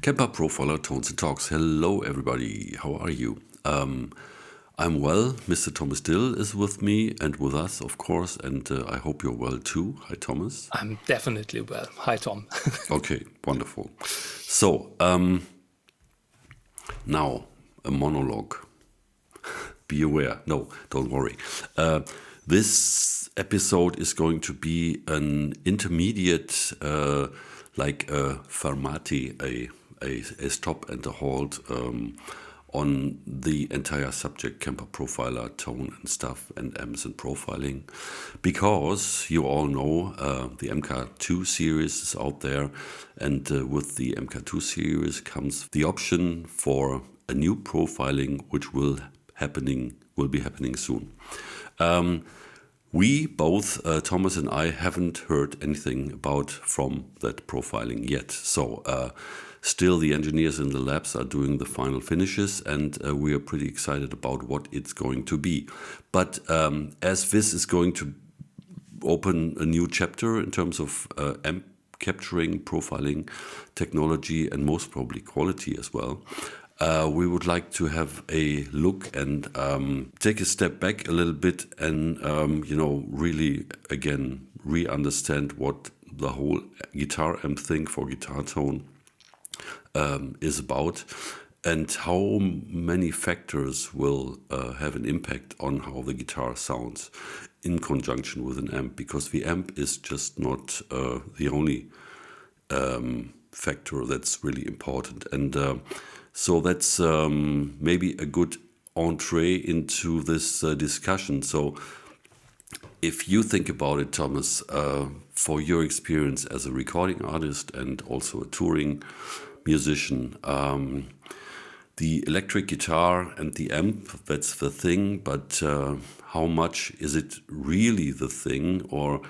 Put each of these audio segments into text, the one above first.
KEMPER PROFILER Tones and Talks. Hello, everybody. How are you? I'm well. Mr. Thomas Dill is with me and with us, of course, and I hope you're well too. Hi, Thomas. I'm definitely well. Hi, Tom. Okay, wonderful. So, now a monologue. Be aware. No, don't worry. This episode is going to be an intermediate, like a fermate, a stop and a halt on the entire subject, Kemper Profiler, tone and stuff, and AMPS and profiling, because you all know the MK2 series is out there, and with the MK2 series comes the option for a new profiling, which will be happening soon. We both, Thomas and I, haven't heard anything from that profiling yet. So still the engineers in the labs are doing the final finishes, and we are pretty excited about what it's going to be. But as this is going to open a new chapter in terms of amp capturing, profiling technology, and most probably quality as well, we would like to have a look and take a step back a little bit and, really, again, re-understand what the whole guitar amp thing for guitar tone is about, and how many factors will have an impact on how the guitar sounds in conjunction with an amp, because the amp is just not the only factor that's really important. And so that's maybe a good entree into this discussion. So if you think about it, Thomas, for your experience as a recording artist and also a touring musician, the electric guitar and the amp, that's the thing, but how much is it really the thing, or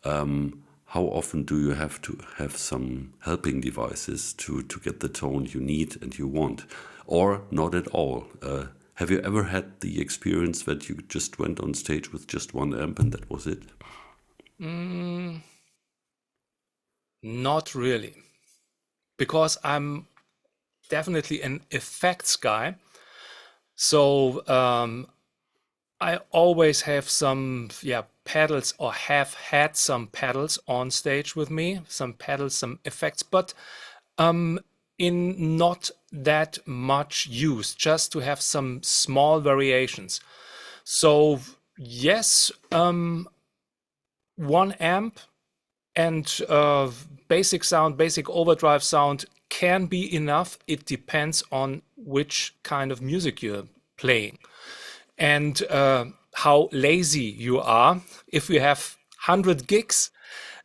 how often do you have to have some helping devices to get the tone you need and you want, or not at all? Have you ever had the experience that you just went on stage with just one amp and that was it? Not really, because I'm definitely an effects guy. So I always have some pedals, or have had some pedals on stage with me, some pedals, some effects, but in not that much use, just to have some small variations. So yes, one amp and basic sound, basic overdrive sound can be enough. It depends on which kind of music you're playing and how lazy you are. If you have 100 gigs,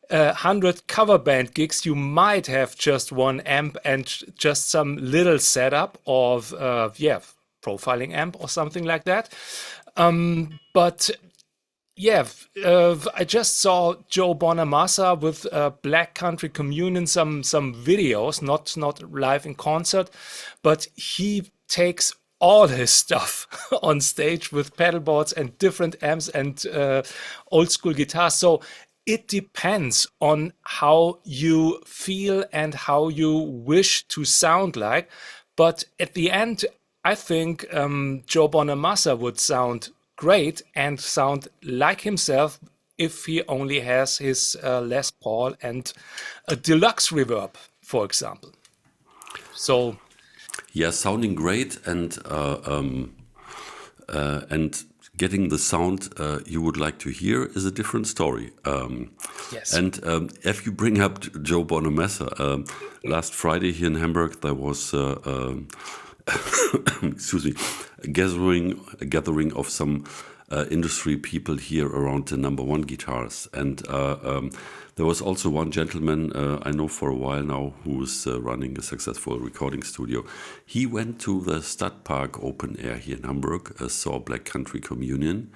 100 cover band gigs, you might have just one amp and just some little setup of profiling amp or something like that. But I just saw Joe Bonamassa with Black Country Communion, some videos, not live in concert, but he takes all his stuff on stage with pedal boards and different amps and old school guitars. So it depends on how you feel and how you wish to sound like. But at the end, I think Joe Bonamassa would sound great and sound like himself if he only has his Les Paul and a deluxe reverb, for example. So yeah, sounding great and getting the sound you would like to hear is a different story. yes. And if you bring up Joe Bonamassa, last Friday here in Hamburg there was excuse me, a gathering of some industry people here around the number one guitars, and there was also one gentleman I know for a while now who's running a successful recording studio. He went to the Stadtpark open air here in Hamburg, saw Black Country Communion,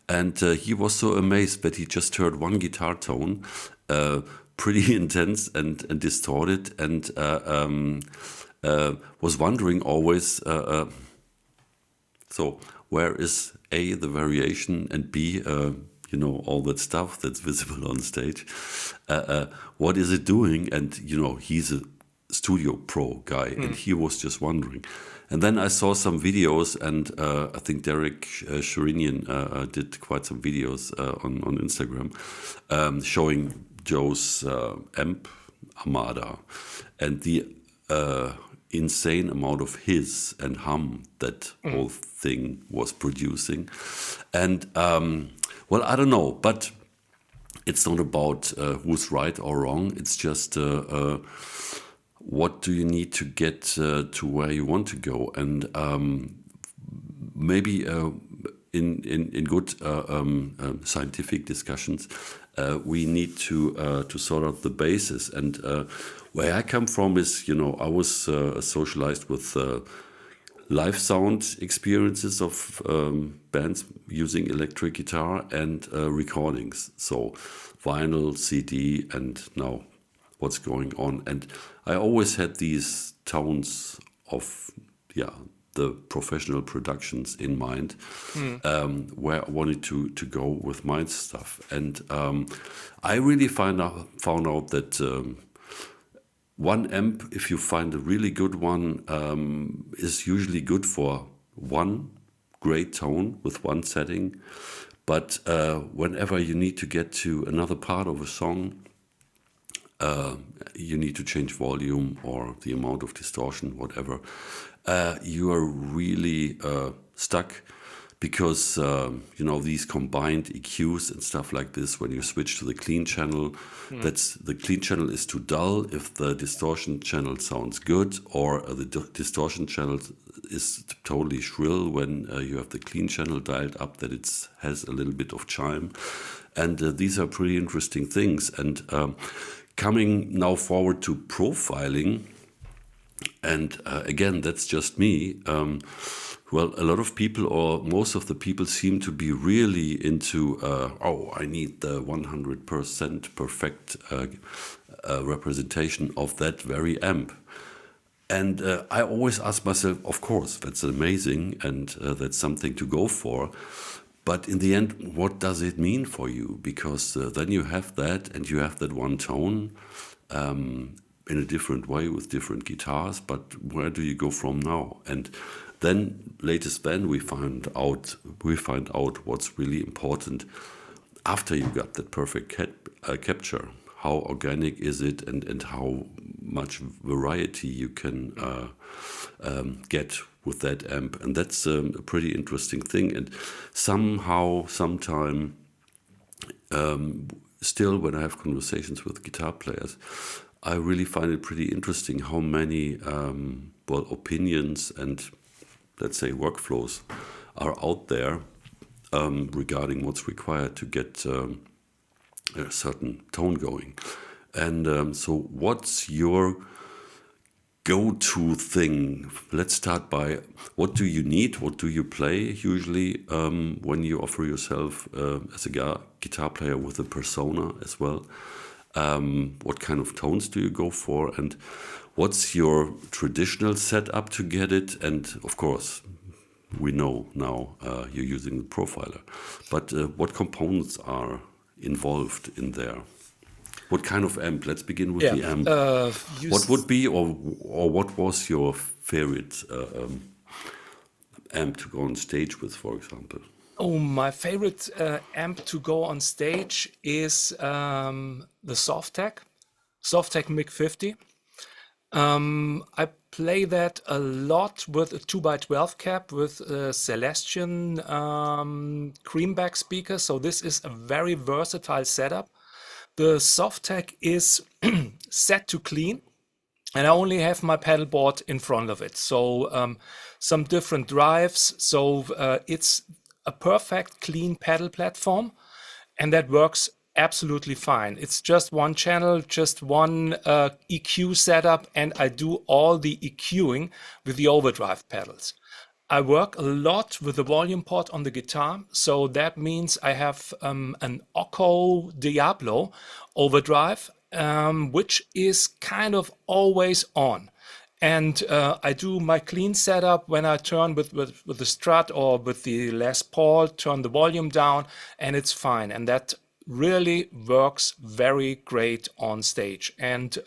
and he was so amazed that he just heard one guitar tone, pretty intense and distorted, and was wondering always, so where is A, the variation, and B, all that stuff that's visible on stage. What is it doing? And, he's a Studio Pro guy, and he was just wondering. And then I saw some videos, and I think Derek Sherinian did quite some videos on Instagram showing Joe's amp Armada and the insane amount of hiss and hum that whole thing was producing. And well, I don't know, but it's not about who's right or wrong. It's just what do you need to get to where you want to go, and maybe in good scientific discussions, we need to sort out the basis. And where I come from is, I was socialized with live sound experiences of bands using electric guitar and recordings. So vinyl, CD, and now what's going on. And I always had these tones of, the professional productions in mind, where I wanted to go with my stuff. And I really found out that one amp, if you find a really good one, is usually good for one great tone with one setting. But whenever you need to get to another part of a song, you need to change volume or the amount of distortion, whatever, you are really stuck, because these combined EQs and stuff like this, when you switch to the clean channel, the clean channel is too dull if the distortion channel sounds good, or the distortion channel is totally shrill when you have the clean channel dialed up, that it has a little bit of chime. And these are pretty interesting things. And coming now forward to profiling, and again, that's just me. Well, a lot of people, or most of the people, seem to be really into, I need the 100% perfect representation of that very amp. And I always ask myself, of course, that's amazing, and that's something to go for. But in the end, what does it mean for you? Because then you have that, and you have that one tone in a different way with different guitars. But where do you go from now? And then we find out what's really important after you got that perfect capture. How organic is it, and how much variety you can get with that amp. And that's a pretty interesting thing. And sometime, still, when I have conversations with guitar players, I really find it pretty interesting how many opinions and, let's say, workflows are out there regarding what's required to get a certain tone going. And so what's your go-to thing? Let's start by, what do you need? What do you play usually when you offer yourself as a guitar player with a persona as well? What kind of tones do you go for? And what's your traditional setup to get it? And of course, we know now you're using the profiler. But what components are involved in there? What kind of amp? Let's begin with the amp. What would be, or what was your favorite amp to go on stage with, for example? Oh, my favorite amp to go on stage is the Softac MiG 50. I play that a lot with a 2x12 cap with a Celestion Creamback speaker. So this is a very versatile setup. The Softac is set to clean, and I only have my pedal board in front of it. So some different drives. So it's a perfect clean pedal platform, and that works absolutely fine. It's just one channel, just one EQ setup, and I do all the EQing with the overdrive pedals. I work a lot with the volume pot on the guitar, so that means I have an Occo Diablo overdrive, which is kind of always on. And I do my clean setup when I turn with the Strat or with the Les Paul, turn the volume down, and it's fine. And that really works very great on stage. And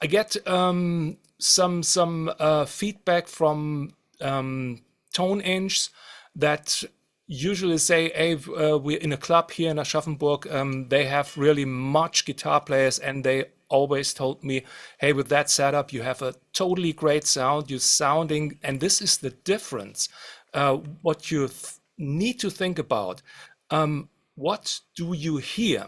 I get some feedback from tone inches that usually say, hey, we're in a club here in Aschaffenburg. They have really much guitar players, and they always told me, hey, with that setup, you have a totally great sound. You're sounding, and this is the difference. What you need to think about. What do you hear?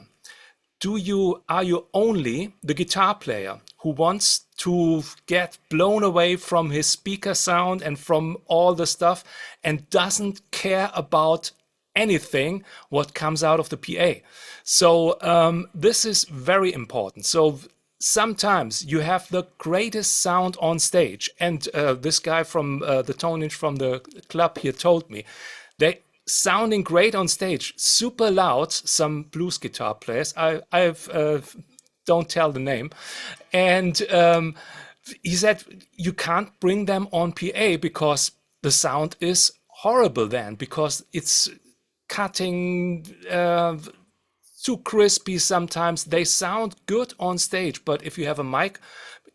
Are you only the guitar player who wants to get blown away from his speaker sound and from all the stuff and doesn't care about anything what comes out of the PA? So this is very important. So sometimes you have the greatest sound on stage, and this guy from the tone inch from the club here told me they sounding great on stage, super loud. Some blues guitar players, don't tell the name, and he said you can't bring them on PA because the sound is horrible then, because it's cutting too crispy sometimes. They sound good on stage, but if you have a mic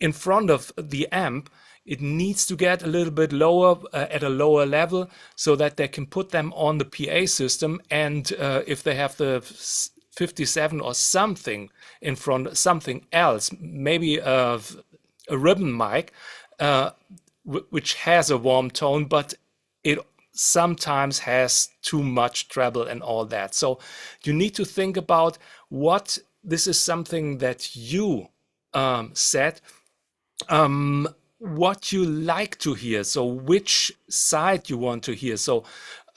in front of the amp, it needs to get a little bit lower, at a lower level, so that they can put them on the PA system. And if they have the 57 or something in front, something else, maybe a ribbon mic, which has a warm tone, but it sometimes has too much treble and all that. So you need to think about what this is, something that you said. What you like to hear, so which side you want to hear. So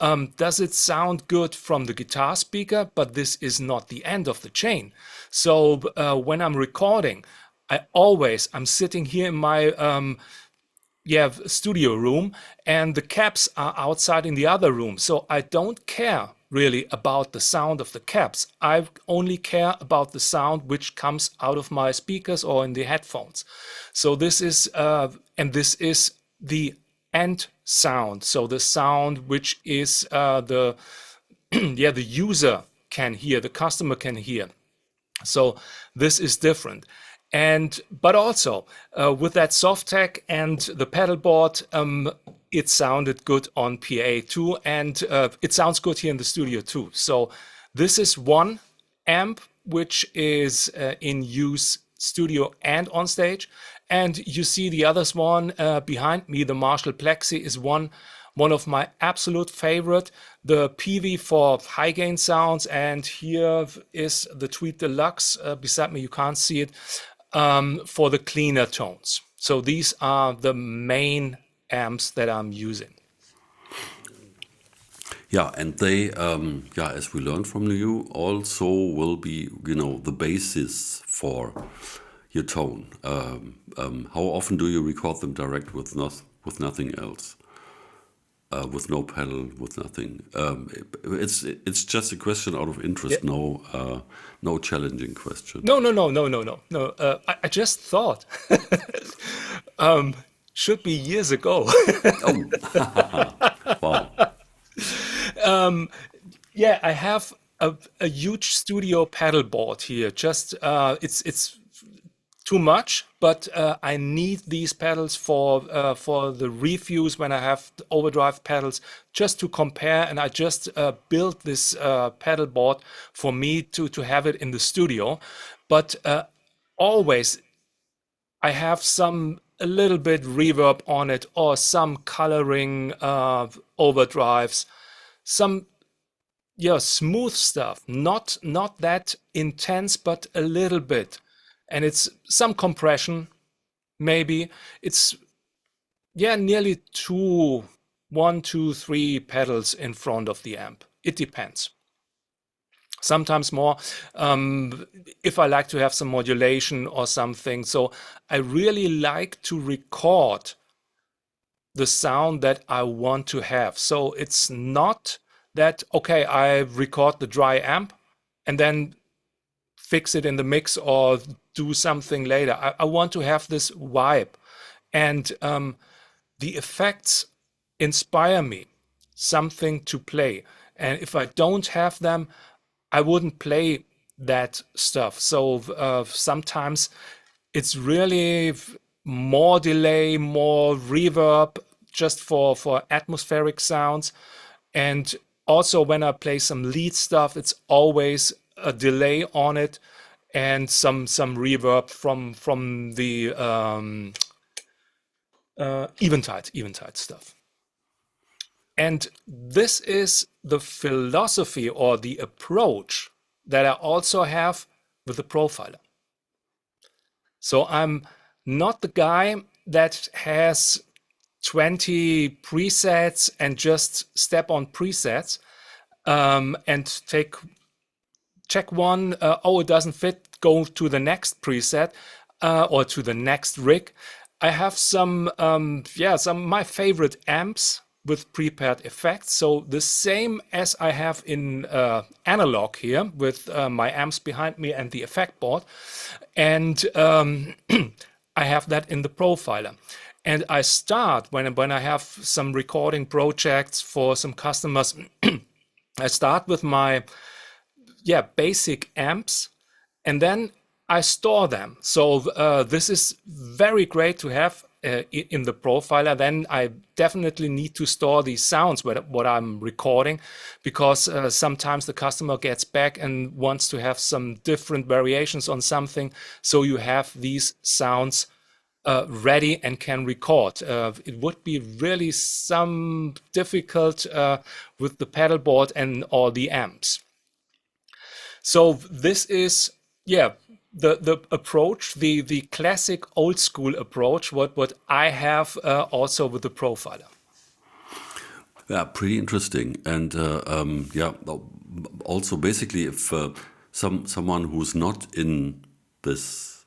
does it sound good from the guitar speaker? But this is not the end of the chain. So when I'm recording, I'm sitting here in my studio room, and the caps are outside in the other room. So I don't care really about the sound of the caps. I only care about the sound which comes out of my speakers or in the headphones. So this is this is the end sound. So the sound which is the the user can hear, the customer can hear. So this is different. And but also with that soft tech and the pedal board, it sounded good on PA too, and it sounds good here in the studio too. So this is one amp which is in use studio and on stage, and you see the others one behind me. The Marshall Plexi is one of my absolute favorite. The PV for high gain sounds, and here is the Tweed Deluxe beside me. You can't see it. For the cleaner tones. So these are the main amps that I'm using. Yeah, and they, as we learned from you, also will be, the basis for your tone. How often do you record them direct with nothing else? With no pedal, with nothing. It's just a question out of interest. Yeah. No challenging question. No. I just thought should be years ago. Oh, wow. I have a huge studio pedal board here. Just it's too much, but I need these pedals for the reviews when I have overdrive pedals, just to compare. And I just built this pedal board for me to have it in the studio. But always I have a little bit reverb on it, or some coloring overdrives, some smooth stuff, not that intense, but a little bit. And it's some compression, maybe. It's nearly 1, 2, 3 pedals in front of the amp. It depends. Sometimes more, if I like to have some modulation or something. So I really like to record the sound that I want to have. So it's not that, okay, I record the dry amp and then fix it in the mix or do something later. I want to have this vibe, and the effects inspire me, something to play. And if I don't have them, I wouldn't play that stuff. So sometimes It's really more delay, more reverb, just for atmospheric sounds. And also when I play some lead stuff, it's always a delay on it and some reverb from the eventide stuff. And this is the philosophy or the approach that I also have with the profiler. So I'm not the guy that has 20 presets and just step on presets and check one, oh, it doesn't fit, go to the next preset or to the next rig. I have some my favorite amps with prepared effects. So the same as I have in analog here with my amps behind me and the effect board. And I have that in the profiler. And I start when I have some recording projects for some customers, I start with my basic amps, and then I store them. So this is very great to have in the profiler. Then I definitely need to store these sounds, what I'm recording, because sometimes the customer gets back and wants to have some different variations on something. So you have these sounds ready and can record. It would be really some difficult with the pedal board and all the amps. So this is, the approach, the classic old school approach, what I have also with the profiler. Yeah, pretty interesting. And also basically, if someone who's not in this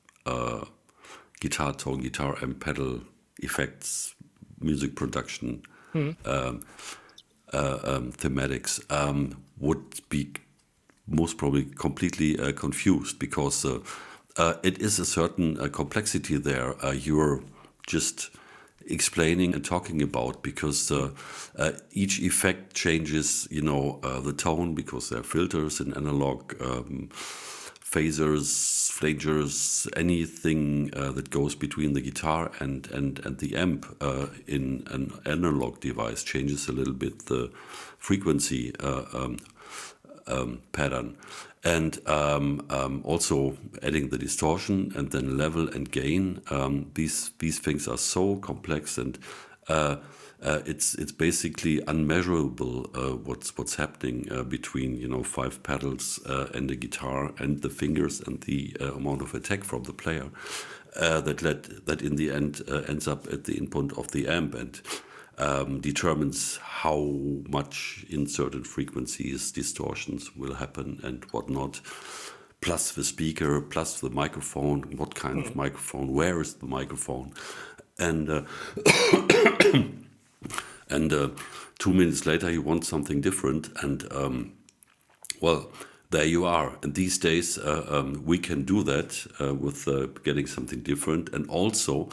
guitar tone, guitar and pedal effects, music production, thematics, would be most probably completely confused, because it is a certain complexity there you're just explaining and talking about, because each effect changes, the tone, because there are filters in analog, phasers, flangers, anything that goes between the guitar and the amp in an analog device changes a little bit the frequency pattern, and also adding the distortion and then level and gain. These things are so complex, and it's basically unmeasurable what's happening between 5 pedals and the guitar and the fingers and the amount of attack from the player that in the end ends up at the input of the amp, and determines how much in certain frequencies distortions will happen and whatnot, plus the speaker, plus the microphone, what kind of microphone, where is the microphone, and 2 minutes later you want something different, and there you are. And these days we can do that with getting something different, and also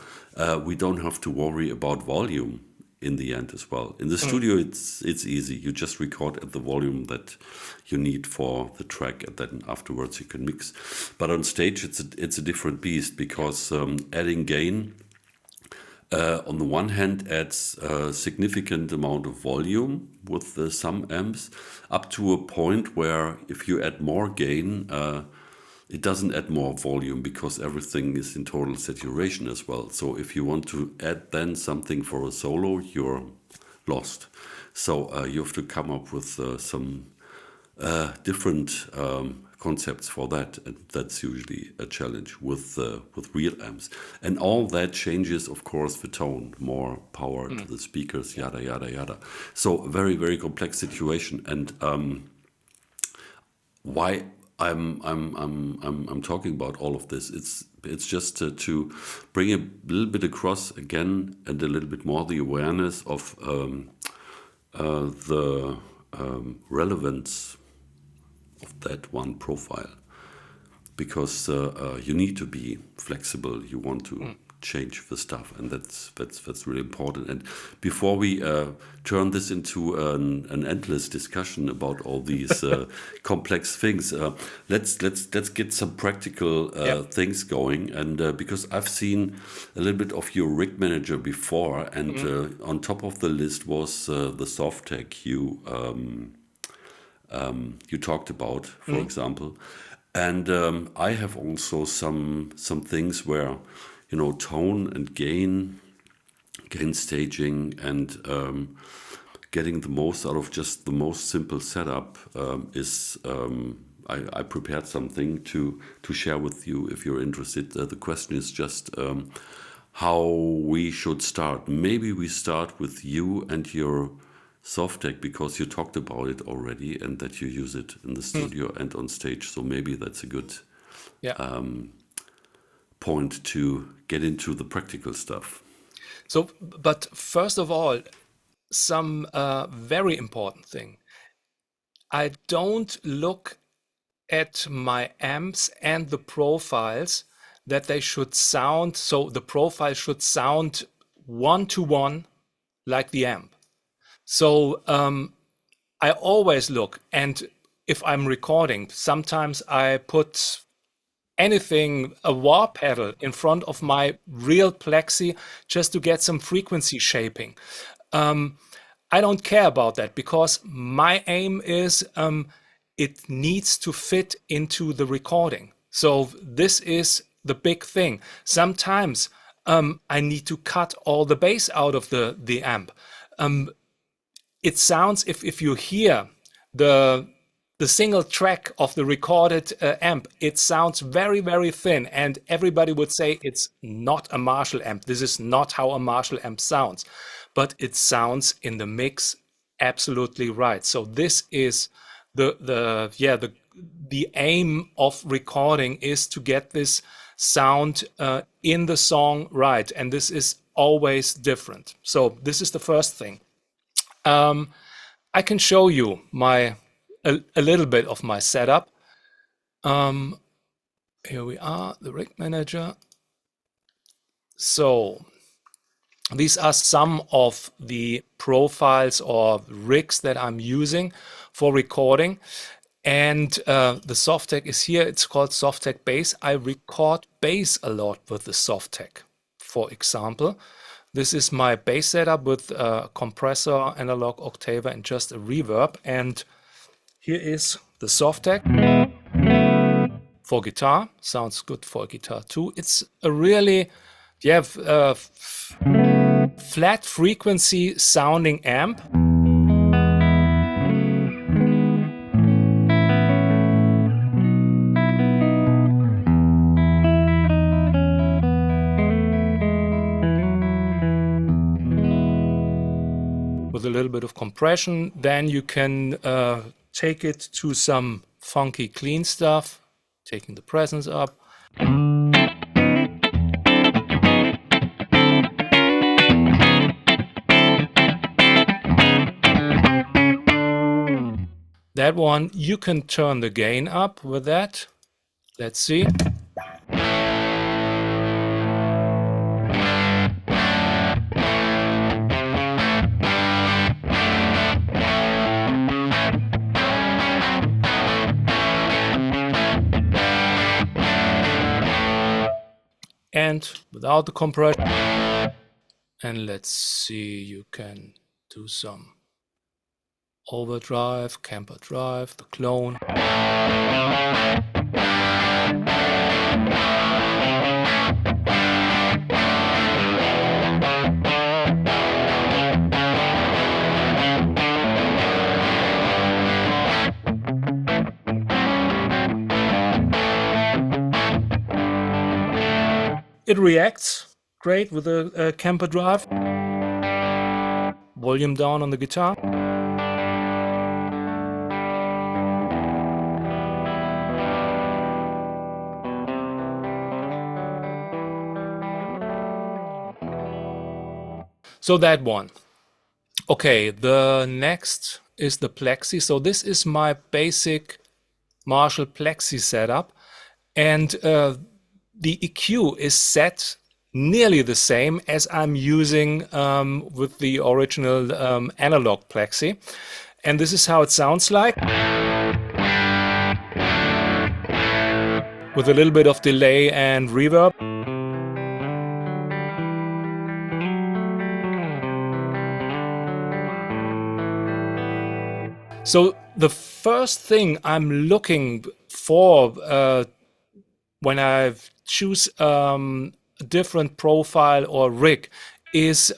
we don't have to worry about volume in the end as well. In the studio, it's easy. You just record at the volume that you need for the track, and then afterwards you can mix. But on stage, it's a different beast, because adding gain on the one hand adds a significant amount of volume with some amps, up to a point where if you add more gain, it doesn't add more volume, because everything is in total saturation as well. So if you want to add then something for a solo, you're lost. So you have to come up with some different concepts for that, and that's usually a challenge with real amps. And all that changes, of course, the tone, more power to the speakers, yada yada yada. So very, very complex situation. And why I'm talking about all of this, it's just to bring a little bit across again, and a little bit more the awareness of the relevance of that one profile, because you need to be flexible. You want to change the stuff, and that's really important. And before we turn this into an endless discussion about all these complex things, let's get some practical things going. And because I've seen a little bit of your rig manager before, and on top of the list was the Softtech you talked about, for example. And I have also some things where, tone and gain staging, and getting the most out of just the most simple setup is. I prepared something to share with you if you're interested. The question is just how we should start. Maybe we start with you and your Softtech, because you talked about it already and that you use it in the studio and on stage. So maybe that's a good point to get into the practical stuff. So, but first of all, some very important thing. I don't look at my amps and the profiles that they should sound, so the profile should sound one-to-one like the amp. So I always look, and if I'm recording, sometimes I put anything, a wah pedal in front of my real plexi just to get some frequency shaping. I don't care about that, because my aim is it needs to fit into the recording. So this is the big thing. Sometimes I need to cut all the bass out of the amp. It sounds, if you hear the single track of the recorded amp, it sounds very, very thin, and everybody would say it's not a Marshall amp. This is not how a Marshall amp sounds, but it sounds in the mix absolutely right. So this is the aim of recording, is to get this sound in the song right, and this is always different. So this is the first thing. I can show you a little bit of my setup. Here we are, the rig manager. So these are some of the profiles or rigs that I'm using for recording. And the Softtech is here. It's called Softtech Bass. I record bass a lot with the Softtech. For example, this is my bass setup with a compressor, analog octaver, and just a reverb. And here is the Softtech for guitar. Sounds good for guitar too. It's a really flat frequency sounding amp. With a little bit of compression, then you can take it to some funky clean stuff, taking the presence up. That one, you can turn the gain up with that. Let's see. And without the compression. And let's see, you can do some overdrive, Kemper drive, the clone. It reacts great with a Kemper drive. Volume down on the guitar. So that one. Okay, the next is the Plexi. So this is my basic Marshall Plexi setup, and the EQ is set nearly the same as I'm using with the original analog plexi. And this is how it sounds like, with a little bit of delay and reverb. So the first thing I'm looking for when I choose a different profile or rig is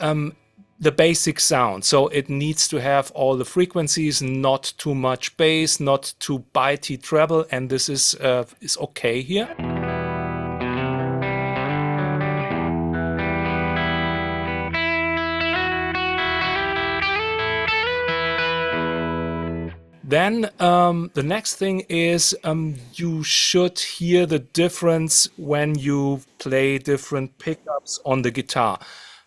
the basic sound. So it needs to have all the frequencies, not too much bass, not too bitey treble, and this is okay here. Then the next thing is you should hear the difference when you play different pickups on the guitar.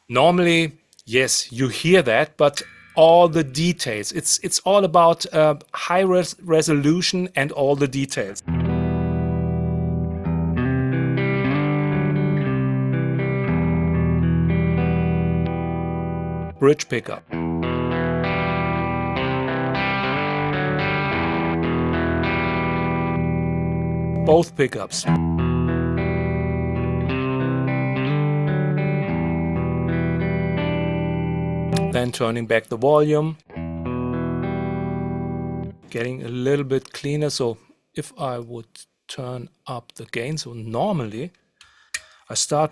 Normally, yes, you hear that, but all the details. It's all about high resolution and all the details. Bridge pickup. Both pickups. Then turning back the volume. Getting a little bit cleaner. So if I would turn up the gain, so normally I start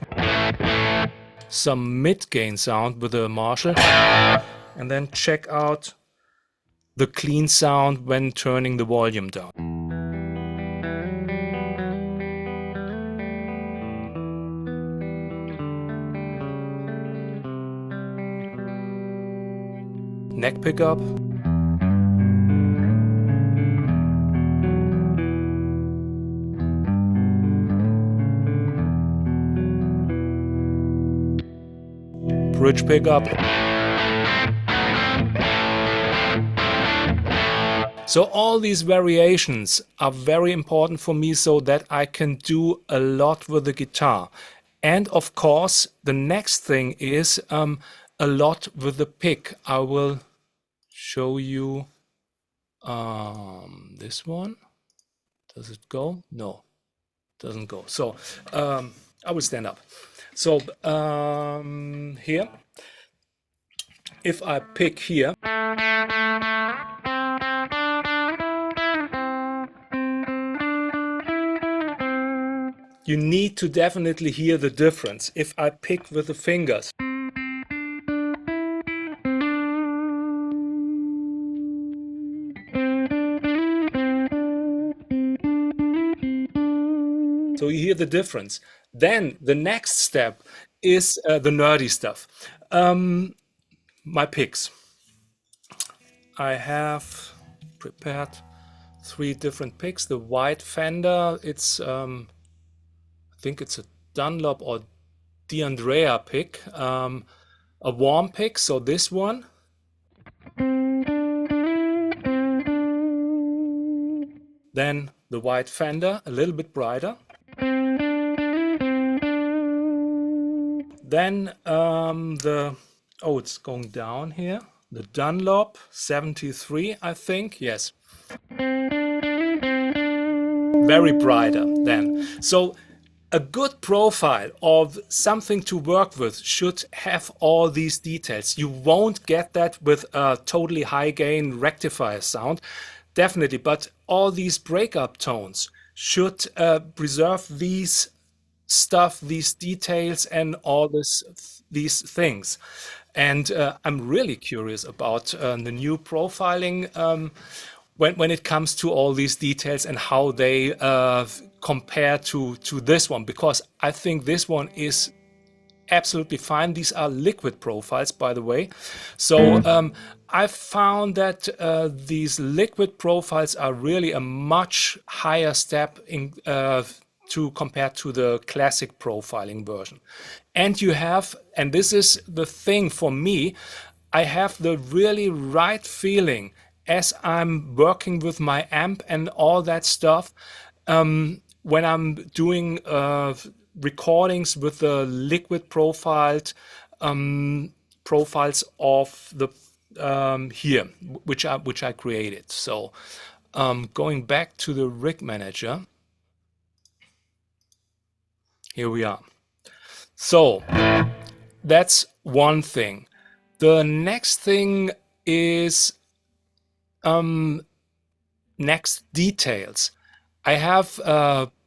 some mid-gain sound with a Marshall and then check out the clean sound when turning the volume down. Neck pickup. Bridge pickup. So all these variations are very important for me so that I can do a lot with the guitar. And of course, the next thing is a lot with the pick. I will show you this one. Does it go? No, doesn't go. So I will stand up. So here, if I pick here, you need to definitely hear the difference. If I pick with the fingers, so you hear the difference. Then the next step is the nerdy stuff. My picks. I have prepared 3 different picks. The white Fender, it's I think it's a Dunlop or D'Andrea pick. A warm pick, so this one. Then the white Fender, a little bit brighter. Then it's going down here. The Dunlop 73, I think, yes. Very brighter then. So a good profile of something to work with should have all these details. You won't get that with a totally high gain rectifier sound, definitely, but all these breakup tones should preserve these stuff, these details, and all these things. And I'm really curious about the new profiling when it comes to all these details and how they compare to this one, because I think this one is absolutely fine. These are liquid profiles, by the way. So I found that these liquid profiles are really a much higher step in to compare to the classic profiling version. And you have, and this is the thing for me, I have the really right feeling as I'm working with my amp and all that stuff when I'm doing recordings with the liquid profiled profiles of the here, which I created. So going back to the rig manager, here we are. So that's one thing. The next thing is next details. I have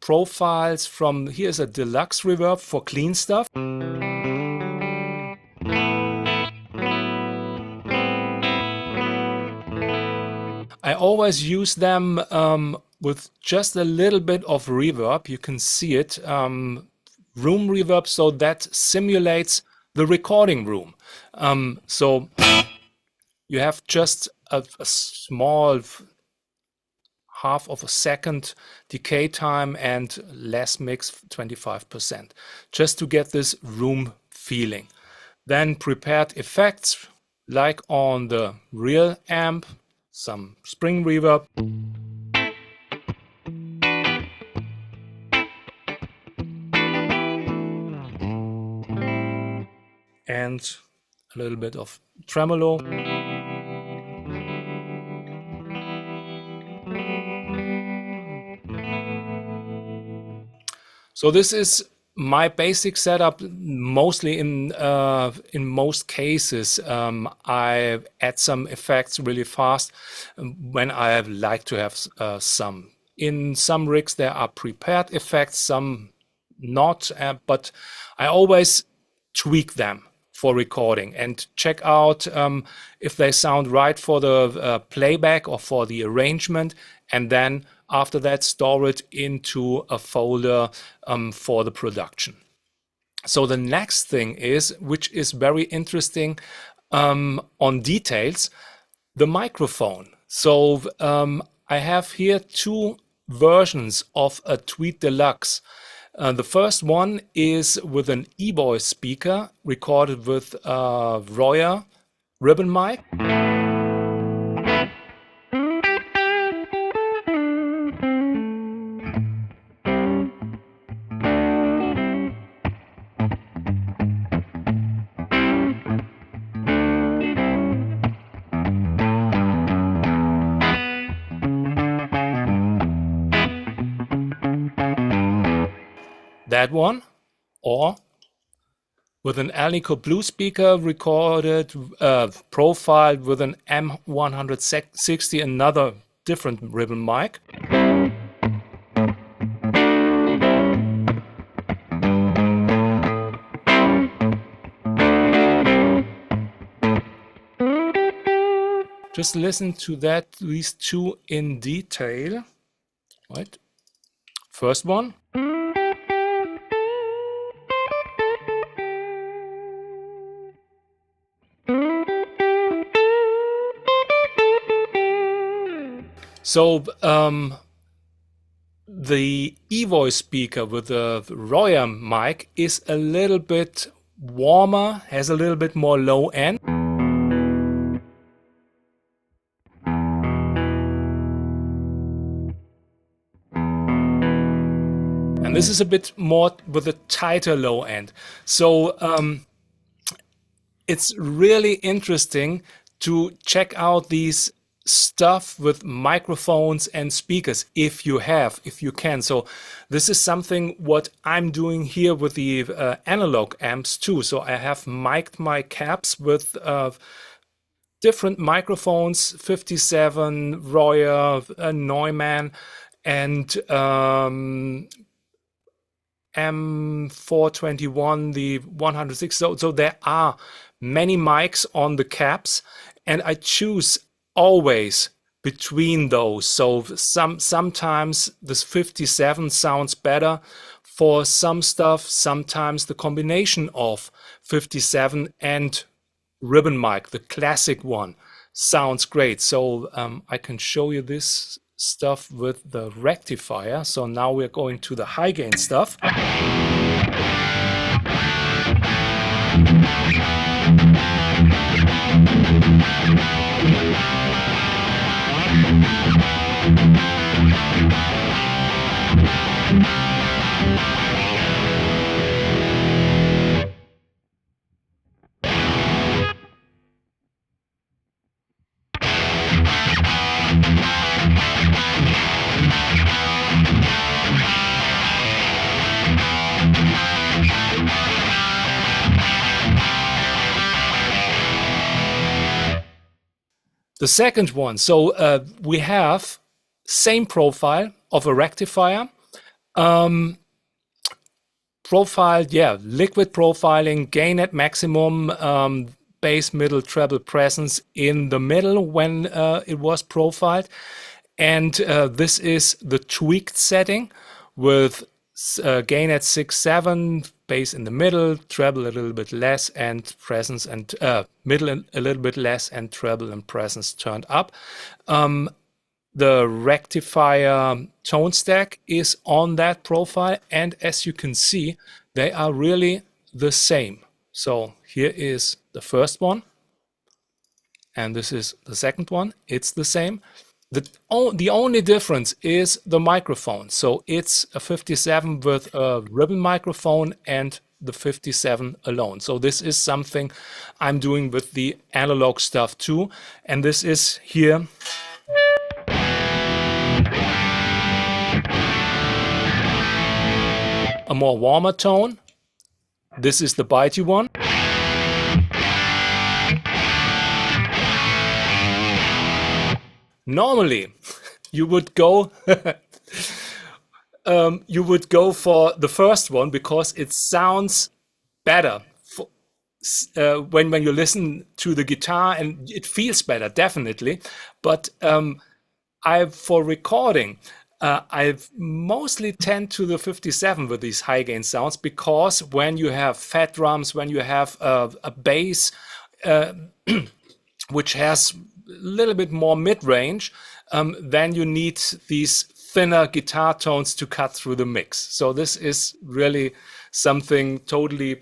profiles from, here's a deluxe reverb for clean stuff. I always use them with just a little bit of reverb. You can see it, room reverb, so that simulates the recording room. So you have just a small half of a second decay time and less mix, 25%, just to get this room feeling. Then prepared effects, like on the real amp, some spring reverb. And a little bit of tremolo. So this is my basic setup. Mostly in most cases, I add some effects really fast when I like to have some. In some rigs there are prepared effects, some not, but I always tweak them for recording and check out if they sound right for the playback or for the arrangement, and then after that store it into a folder for the production. So the next thing is, which is very interesting on details, the microphone. So I have here two versions of a Tweed Deluxe. The first one is with an e-voice speaker recorded with a Royer ribbon mic. That one, or with an Alnico Blue speaker recorded, profiled with an M160, another different ribbon mic. Just listen to that, these two in detail. Right. First one. So the e-voice speaker with the Royer mic is a little bit warmer, has a little bit more low end. And this is a bit more with a tighter low end. So it's really interesting to check out these stuff with microphones and speakers if you can. So this is something what I'm doing here with the analog amps too. So I have mic'd my caps with different microphones, 57, Royer, Neumann, and M421, the 106. So there are many mics on the caps, and I choose always between those. So sometimes this 57 sounds better for some stuff. Sometimes the combination of 57 and ribbon mic, the classic one, sounds great. So I can show you this stuff with the rectifier. So now we're going to the high gain stuff. The second one, so we have same profile of a rectifier. Profiled, yeah, liquid profiling, gain at maximum, bass, middle, treble presence in the middle when it was profiled. And this is the tweaked setting with gain at 6.7, bass in the middle, treble a little bit less, and presence and middle a little bit less, and treble and presence turned up. The rectifier tone stack is on that profile, and as you can see, they are really the same. So here is the first one, and this is the second one. It's the same. The only difference is the microphone. So it's a 57 with a ribbon microphone and the 57 alone. So this is something I'm doing with the analog stuff too. And this is here. A more warmer tone. This is the bitey one. Normally, you would go for the first one because it sounds better when you listen to the guitar, and it feels better, definitely. But for recording, I mostly tend to the 57 with these high gain sounds, because when you have fat drums, when you have a bass which has a little bit more mid-range, then you need these thinner guitar tones to cut through the mix. So this is really something totally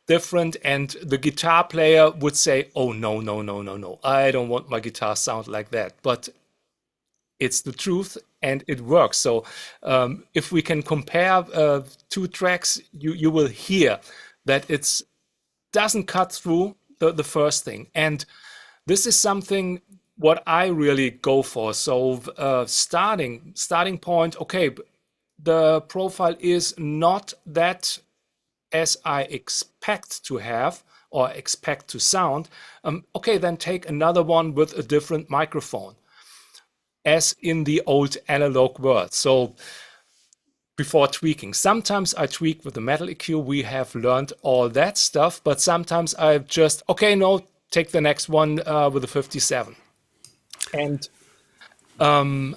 different, and the guitar player would say, oh, no, no, no, no, no, I don't want my guitar sound like that. But it's the truth, and it works. So if we can compare two tracks, you will hear that it doesn't cut through the first thing. And this is something what I really go for. So starting point, okay, the profile is not that as I expect to have or expect to sound. Okay, then take another one with a different microphone, as in the old analog world. So before tweaking, sometimes I tweak with the metal EQ. We have learned all that stuff, but sometimes I just, okay, no, take the next one with a 57. And do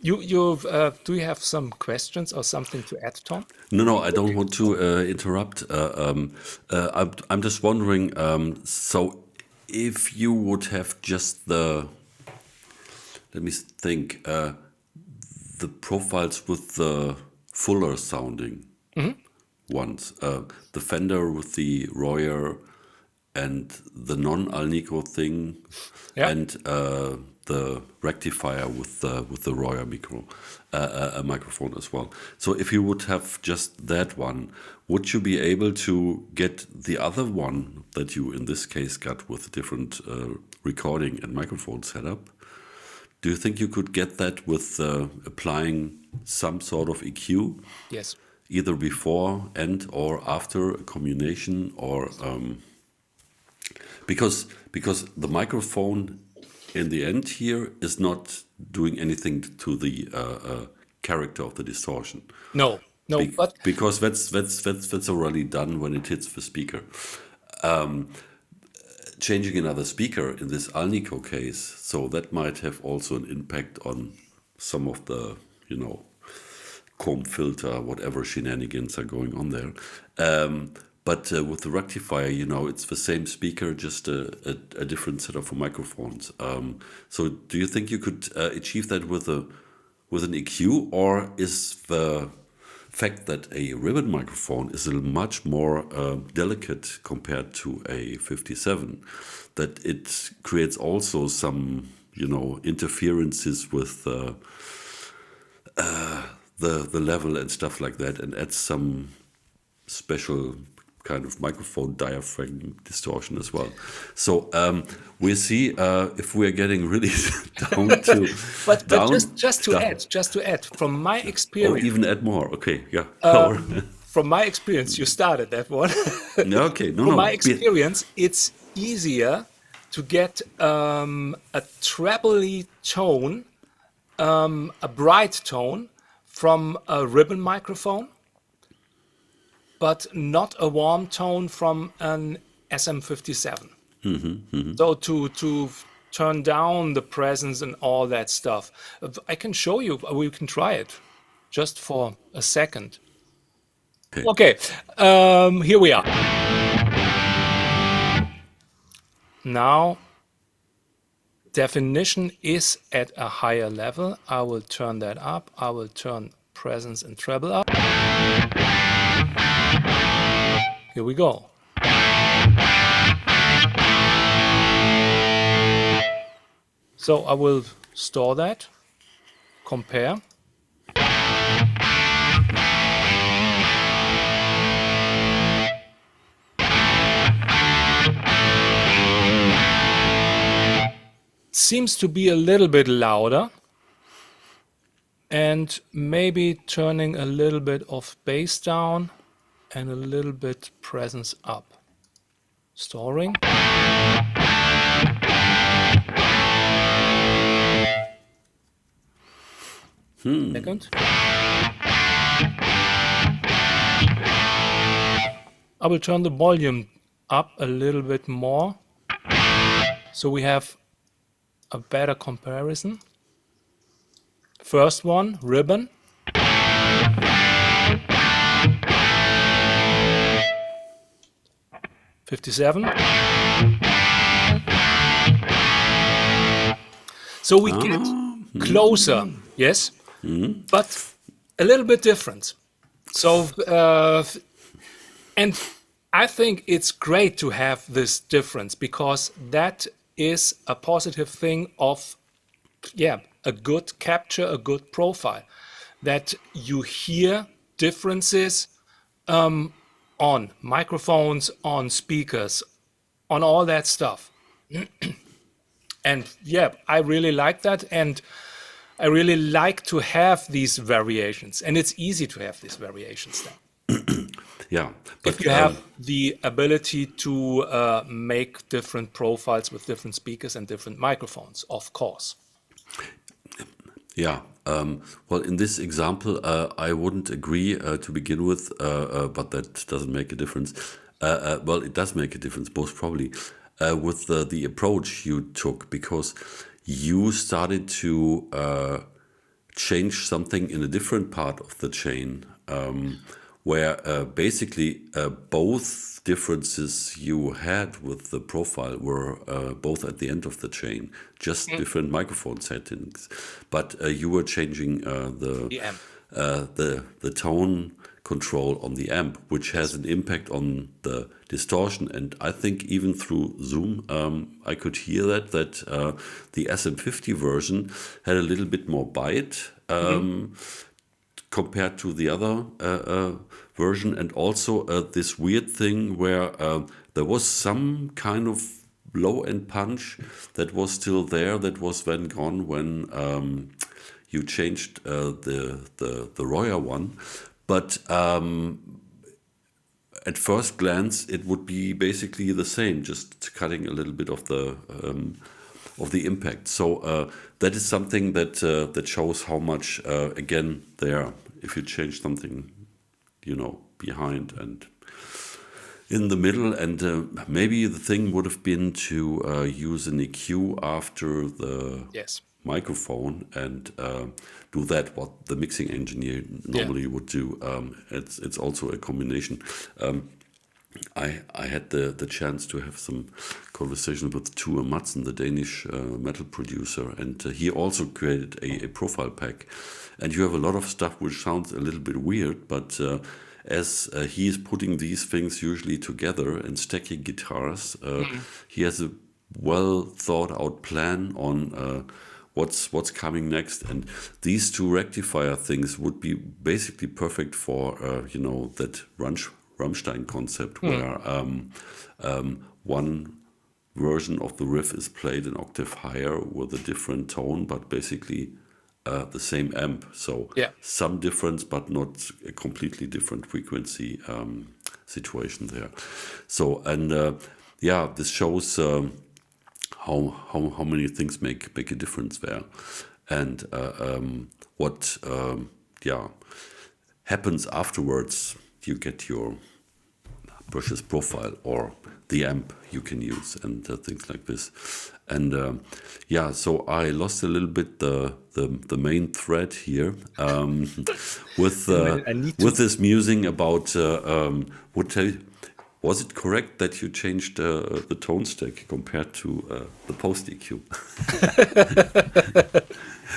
you have some questions or something to add, Tom? No, I don't want to interrupt. I'm just wondering, so if you would have just let me think, the profiles with the fuller sounding ones, the Fender with the Royer and the non-Alnico thing, Yeah. and the rectifier with the Royer microphone as well. So if you would have just that one, would you be able to get the other one that you in this case got with different recording and microphone setup? Do you think you could get that with applying some sort of EQ? Yes. Either before and or after a combination, or because the microphone in the end here is not doing anything to the character of the distortion. No, but Because that's already done when it hits the speaker. Changing another speaker in this Alnico case, so that might have also an impact on some of the, comb filter, whatever shenanigans are going on there. But with the rectifier, it's the same speaker, just a different set of microphones. So do you think you could achieve that with an EQ, or is the fact that a ribbon microphone is a much more delicate compared to a 57, that it creates also some, interferences with the level and stuff like that, and adds some special kind of microphone diaphragm distortion as well. So we'll see if we're getting really down to. But just to add, from my experience. Oh, even add more. Okay, yeah. From my experience, you started that one. Okay, no. From my experience, it's easier to get a trebly tone, a bright tone from a ribbon microphone, but not a warm tone from an SM57. So to turn down the presence and all that stuff. I can show you, we can try it just for a second. Okay. Okay, here we are. Now, definition is at a higher level. I will turn that up. I will turn presence and treble up. Here we go. So I will store that, compare. Seems to be a little bit louder, and maybe turning a little bit of bass down and a little bit presence up. Storing. Second. I will turn the volume up a little bit more, so we have a better comparison. First one, ribbon. '57. So we get closer, yes, but a little bit different. So, and I think it's great to have this difference, because that is a positive thing of, yeah, a good capture, a good profile, that you hear differences on microphones, on speakers, on all that stuff. And yeah, I really like that, and I really like to have these variations, and it's easy to have these variations then. Yeah, but If you have the ability to make different profiles with different speakers and different microphones, of course. yeah, well, in this example, I wouldn't agree to begin with, but that doesn't make a difference. Well, it does make a difference, most probably, with the approach you took, because you started to change something in a different part of the chain, where basically both differences you had with the profile were both at the end of the chain, just different microphone settings. But you were changing The amp. the tone control on the amp, which has an impact on the distortion. And I think even through Zoom, I could hear that the SM50 version had a little bit more bite compared to the other version, and also this weird thing where there was some kind of low-end punch that was still there, that was then gone when you changed the Royer one. But at first glance, it would be basically the same, just cutting a little bit of the impact. So that is something that that shows how much again there, if you change something, behind and in the middle, and maybe the thing would have been to use an EQ after the Yes. microphone and do that what the mixing engineer normally would do. It's also a combination. I had the chance to have some conversation with Tue Madsen, the Danish metal producer, and he also created a profile pack. And you have a lot of stuff which sounds a little bit weird, but as he is putting these things usually together and stacking guitars, he has a well thought out plan on what's coming next. And these two rectifier things would be basically perfect for that Rammstein concept, where one version of the riff is played an octave higher with a different tone, but basically the same amp. So some difference, but not a completely different frequency situation there. So, and this shows how many things make a difference there, and what yeah happens afterwards. You get your brushes profile or the amp you can use, and things like this. And yeah, so I lost a little bit the main thread here with Wait a minute, I need to. this musing about was it correct that you changed the tone stack compared to the post EQ?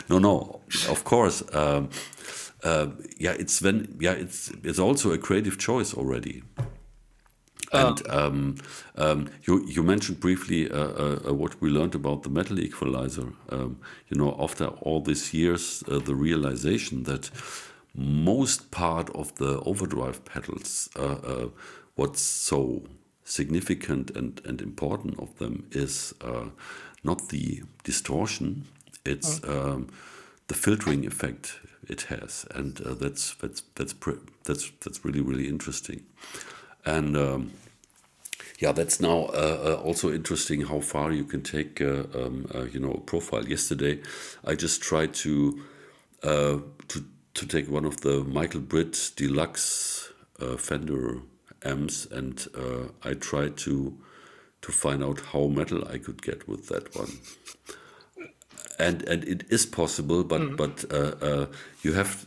No, of course. Yeah, it's also a creative choice already. And you mentioned briefly what we learned about the metal equalizer. After all these years, the realization that most part of the overdrive pedals, what's so significant and important of them is not the distortion, it's the filtering effect it has, and that's really really interesting. And yeah, that's now also interesting how far you can take a profile. Yesterday, I just tried to take one of the Michael Britt Deluxe Fender amps, and I tried to find out how metal I could get with that one. And it is possible, but you have,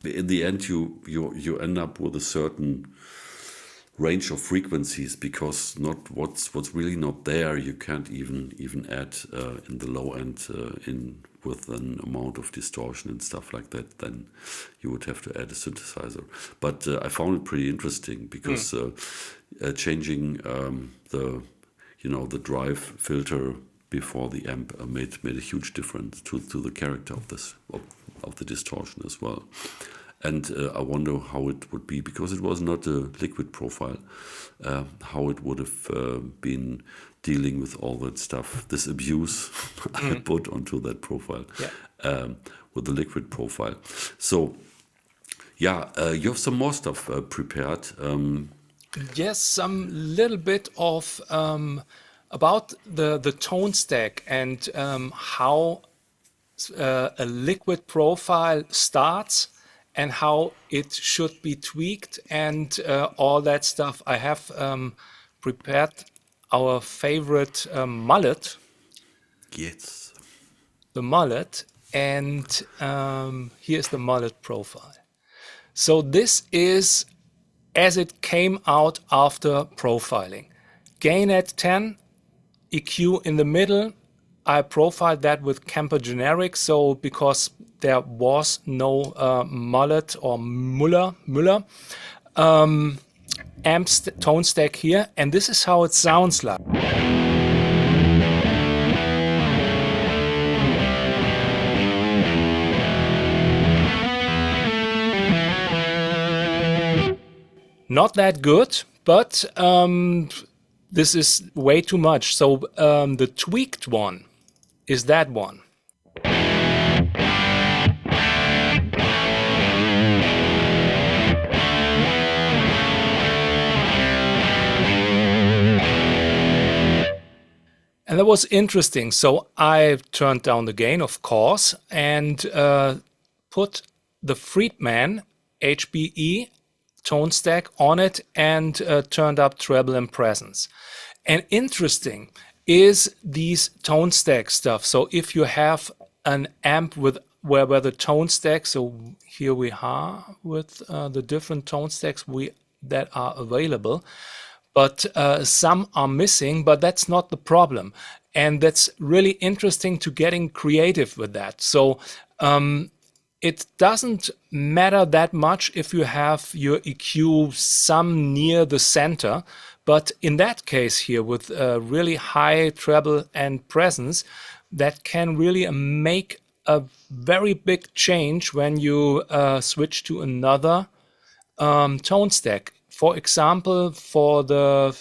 in the end, you end up with a certain range of frequencies, because what's really not there you can't even add in the low end with an amount of distortion and stuff like that. Then you would have to add a synthesizer. But I found it pretty interesting, because changing the drive filter before the amp made a huge difference to the character of the distortion as well. And I wonder how it would be, because it was not a liquid profile, how it would have been dealing with all that stuff, this abuse I put onto that profile with the liquid profile. So, yeah, you have some more stuff prepared. Yes, some little bit of about the tone stack and how a liquid profile starts and how it should be tweaked and all that stuff. I have prepared our favorite mullet, Yes. the mullet, and here's the mullet profile. So this is as it came out after profiling. Gain at 10, EQ in the middle. I profiled that with Kemper generic, so because there was no mullet or Müller amps tone stack here, and this is how it sounds like. Not that good, but this is way too much. So the tweaked one is that one. And that was interesting. So I turned down the gain, of course, and put the Friedman HBE tone stack on it and turned up treble and presence. And interesting is these tone stack stuff. So if you have an amp with where the tone stack, so here we are with the different tone stacks that are available, but some are missing, but that's not the problem. And that's really interesting to getting creative with that. So it doesn't matter that much if you have your EQ some near the center, but in that case here with really high treble and presence, that can really make a very big change when you switch to another tone stack. For example, for the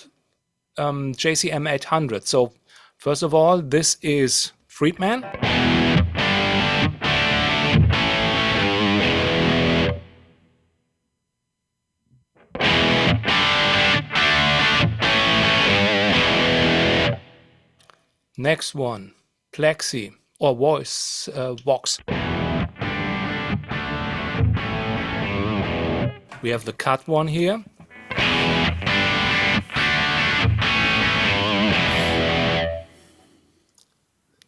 JCM 800. So first of all, this is Friedman. Next one, plexi or voice vox. We have the cut one here.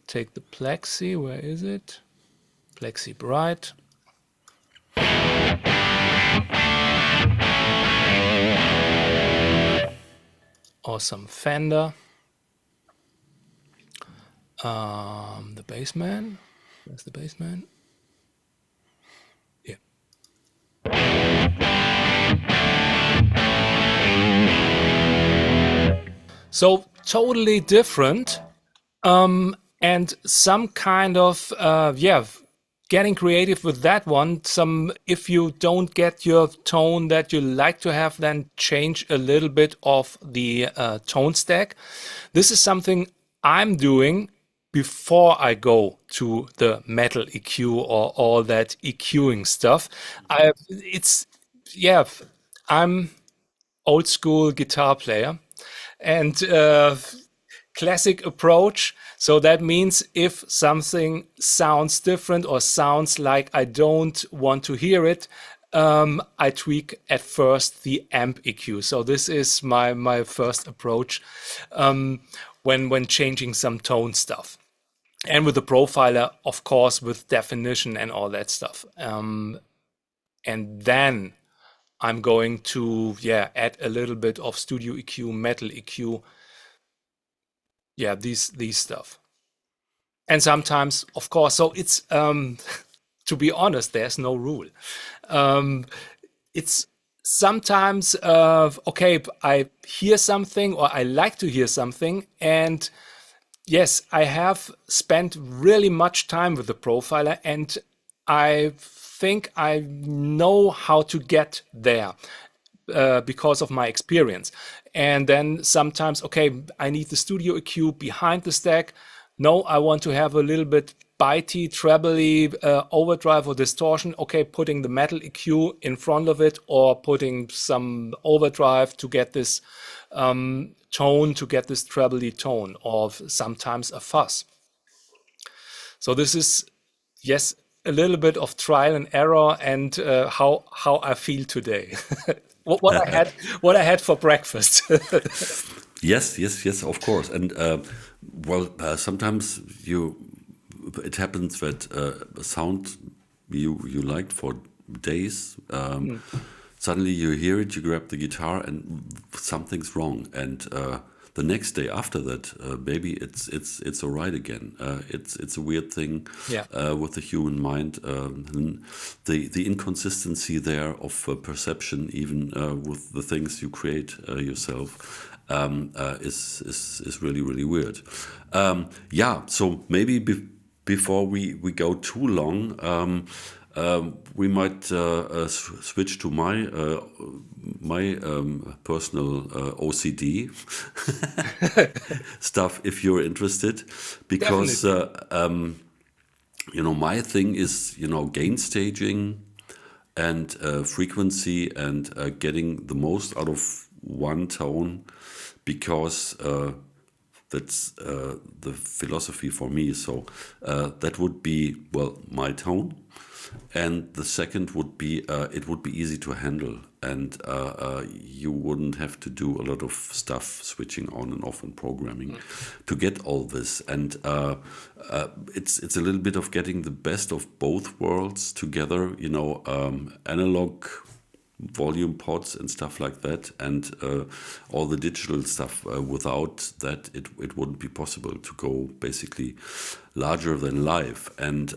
Take the plexi, where is it? Plexi bright. Or some Fender. The bassman. Where's the bassman? Yeah. So totally different. And some kind of getting creative with that one. If you don't get your tone that you like to have, then change a little bit of the tone stack. This is something I'm doing before I go to the metal EQ or all that EQing stuff. I'm old school guitar player, and classic approach. So that means if something sounds different or sounds like I don't want to hear it, I tweak at first the amp EQ. So this is my first approach when changing some tone stuff. And with the profiler, of course, with definition and all that stuff. And then I'm going to add a little bit of studio EQ, metal EQ. Yeah, these stuff. And sometimes, of course, so it's to be honest, there's no rule. It's sometimes okay, I hear something or I like to hear something, and yes, I have spent really much time with the profiler, and I think I know how to get there because of my experience. And then sometimes, okay, I need the studio EQ behind the stack. No, I want to have a little bit bitey, trebly overdrive or distortion. Okay, putting the metal EQ in front of it, or putting some overdrive to get this tone, to get this trebly tone, or sometimes a fuzz. So this is, yes, a little bit of trial and error, and how I feel today. what I had for breakfast. Yes, of course. And sometimes it happens that a sound you liked for days, suddenly you hear it, you grab the guitar, and something's wrong. And the next day after that, maybe it's all right again. It's a weird thing with the human mind. The inconsistency there of perception, even with the things you create yourself, is really, really weird. So maybe before we go too long, we might switch to my personal OCD stuff, if you're interested, because my thing is gain staging and frequency, and getting the most out of one tone, because that's the philosophy for me. So that would be, my tone. And the second would be, it would be easy to handle, and you wouldn't have to do a lot of stuff, switching on and off and programming to get all this. And it's a little bit of getting the best of both worlds together, analog volume pods and stuff like that, and all the digital stuff. Without that, it wouldn't be possible to go basically larger than life. And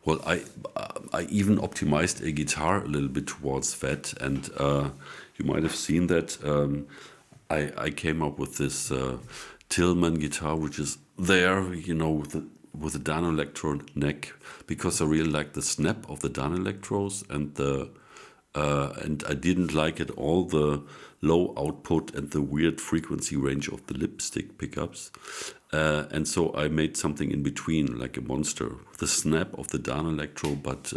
I even optimized a guitar a little bit towards that, and you might have seen that I came up with this Tillman guitar, which is there, with a Danelectro neck, because I really like the snap of the Danelectros, and I didn't like at all the low output and the weird frequency range of the lipstick pickups. And so I made something in between, like a monster, the snap of the Danelectro, but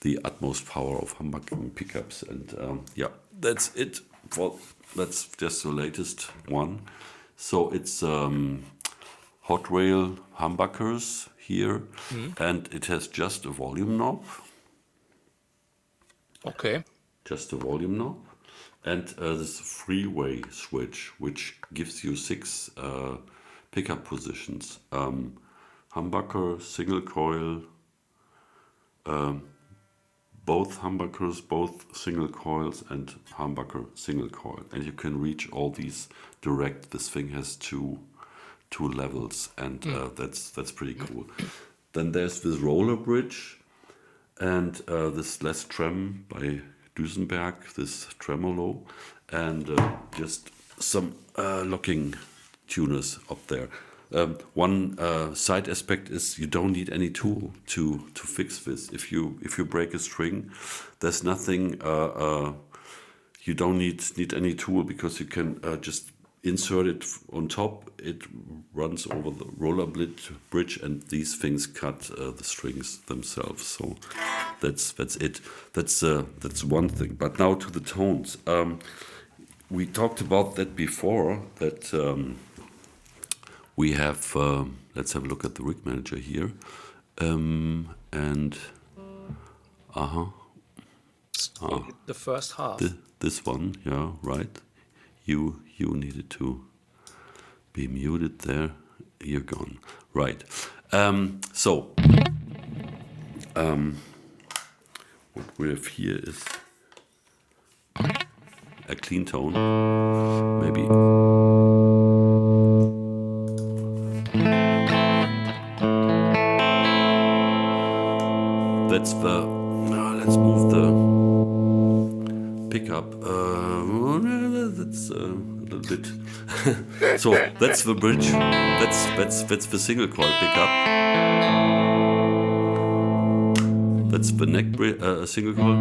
the utmost power of humbucking pickups. And that's it. Well, that's just the latest one. So it's hot rail humbuckers here, and it has just a volume knob. Okay. Just a volume knob, and this freeway switch, which gives you 6 pickup positions. Humbucker, single coil, both humbuckers, both single coils, and humbucker single coil. And you can reach all these direct. This thing has two levels, and that's pretty cool. Then there's this roller bridge, and this Les Trem by Duesenberg, this tremolo, and just some locking tuners up there. One side aspect is you don't need any tool to fix this. If you break a string, there's nothing. You don't need any tool, because you can just insert it on top. It runs over the roller bridge, and these things cut the strings themselves. So that's it. That's one thing. But now to the tones. We talked about that before. That we have. Let's have a look at the rig manager here, and the first half. This one, yeah, right. You needed to be muted there. You're gone. Right. So what we have here is a clean tone. Maybe. That's the. Let's move the pickup. That's a little bit. So that's the bridge. That's the single coil pickup. That's the neck single coil.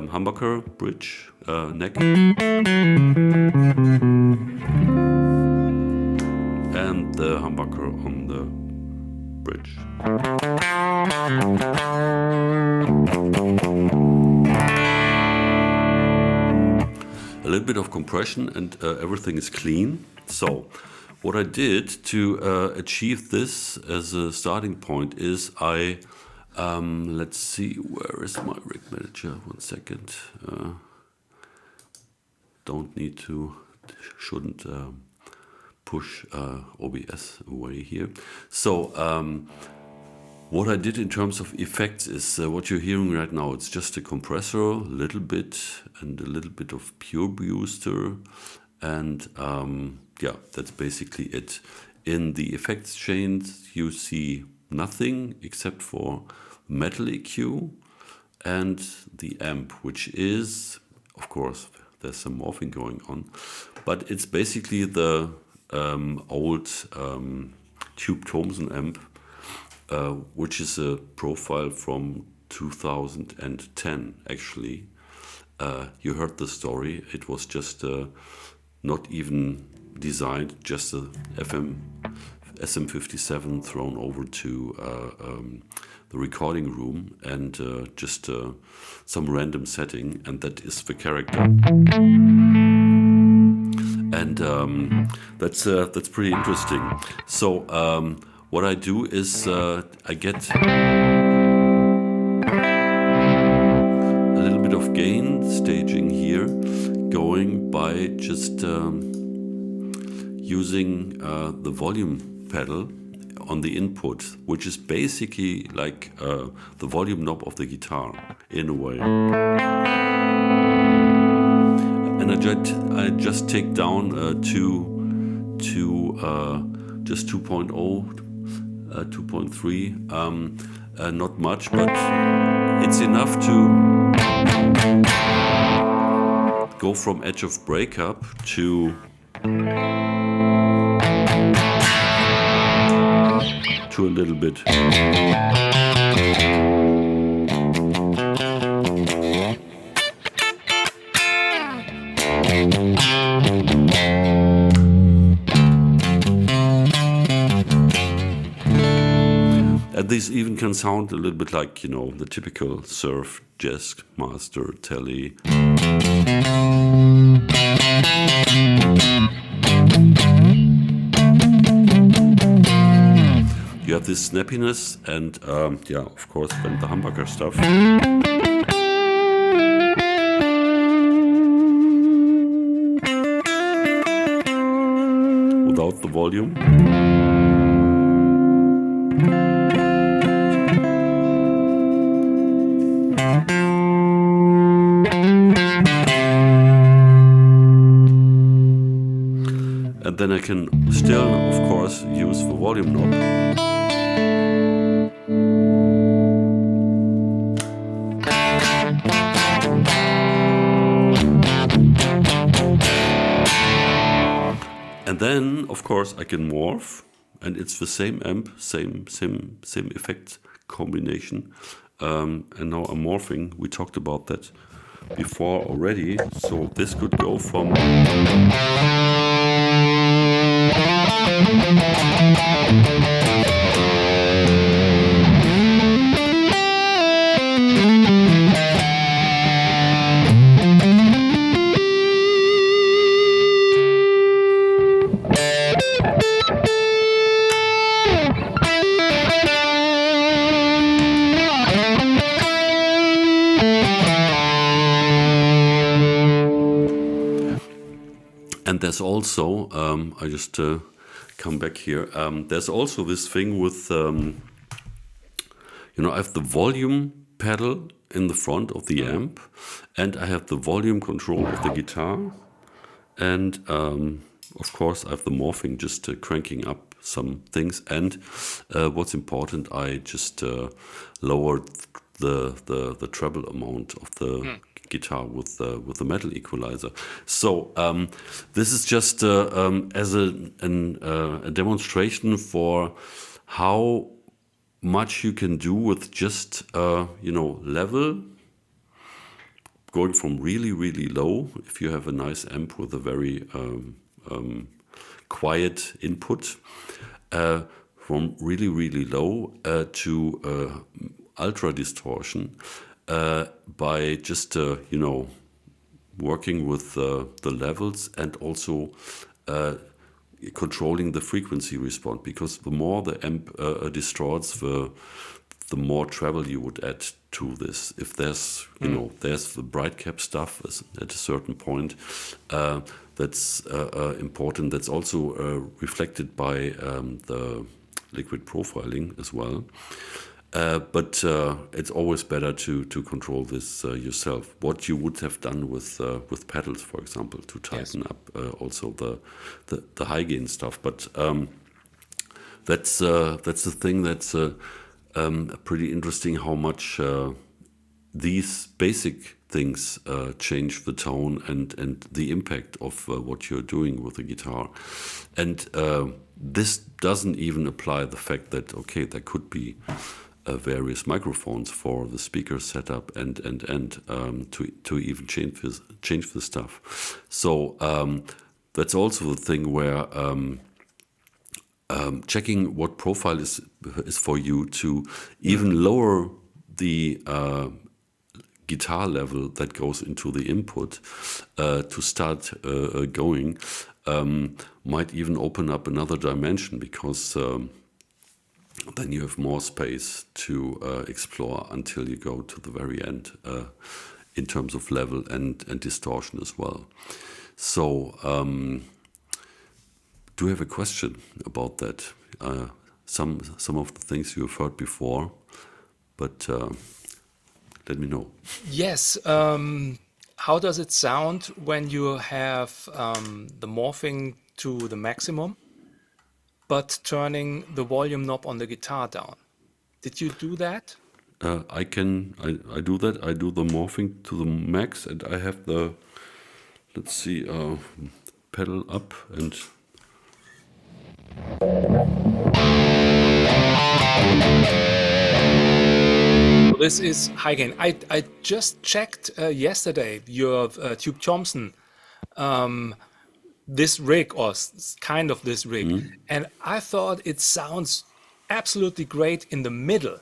Humbucker bridge neck. And the humbucker on the bridge. A little bit of compression, and everything is clean. So what I did to achieve this as a starting point is let's see, where is my rig manager? 1 second. Shouldn't push OBS away here. So what I did in terms of effects is what you're hearing right now. It's just a compressor, a little bit, and a little bit of pure booster, and yeah, that's basically it. In the effects chains, you see nothing except for metal EQ and the amp, which is, of course, there's some morphing going on, but it's basically the old Tube Thomson amp, which is a profile from 2010, actually. You heard the story. It was just not even designed, just a SM57 thrown over to the recording room, and just some random setting, and that is the character. And that's pretty interesting. So what I do is I get a little bit of gain staging here, going by just using the volume pedal on the input, which is basically like the volume knob of the guitar in a way. And I just take down to just 2.0, 2.3, not much, but it's enough to go from edge of breakup to a little bit. And this even can sound a little bit like, you know, the typical surf, jazz master, telly. You have this snappiness, and yeah, of course, then the humbucker stuff. Without the volume. And then I can still, of course, use the volume knob. And then, of course, I can morph, and it's the same amp, same effect combination. And now I'm morphing. We talked about that before already. So this could go from and there's also, I just come back here, there's also this thing with, you know, I have the volume pedal in the front of the amp, and I have the volume control of the guitar, and of course I have the morphing, just cranking up some things, and what's important, I just lowered the treble amount of the guitar with the metal equalizer. So this is just as a demonstration for how much you can do with just you know, level, going from really low, if you have a nice amp with a very quiet input, from really low to ultra distortion, by just you know, working with the levels, and also controlling the frequency response, because the more the amp distorts, the more treble you would add to this. If there's, you know, there's the bright cap stuff at a certain point, that's important. That's also reflected by the liquid profiling as well. But it's always better to control this yourself. What you would have done with pedals, for example, to tighten up also the high gain stuff. But that's the thing that's pretty interesting, how much these basic things change the tone and the impact of what you're doing with the guitar. And this doesn't even apply the fact that, okay, there could be various microphones for the speaker setup and to even change the stuff. So that's also the thing where checking what profile is for you, to even lower the guitar level that goes into the input to start going, might even open up another dimension, because then you have more space to explore until you go to the very end in terms of level and distortion as well. So do you have a question about that? Some of the things you have heard before, but let me know. Yes. How does it sound when you have the morphing to the maximum, but turning the volume knob on the guitar down? Did you do that? I do that. I do the morphing to the max, and I have the, let's see, pedal up and. This is high gain. I just checked yesterday your Tube Thompson, this rig, or kind of this rig, and I thought it sounds absolutely great in the middle.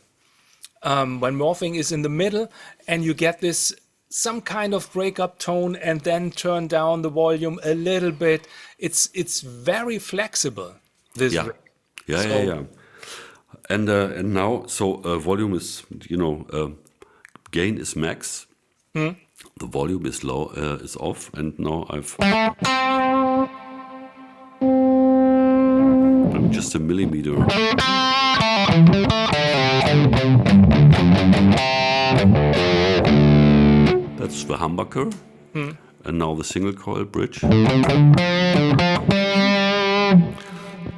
When morphing is in the middle, and you get this some kind of breakup tone and then turn down the volume a little bit. It's very flexible, this Yeah, rig. yeah, yeah, So yeah. And now, so volume is, gain is max, the volume is low, is off, and now I'm just a millimeter. That's the humbucker, and now the single coil bridge.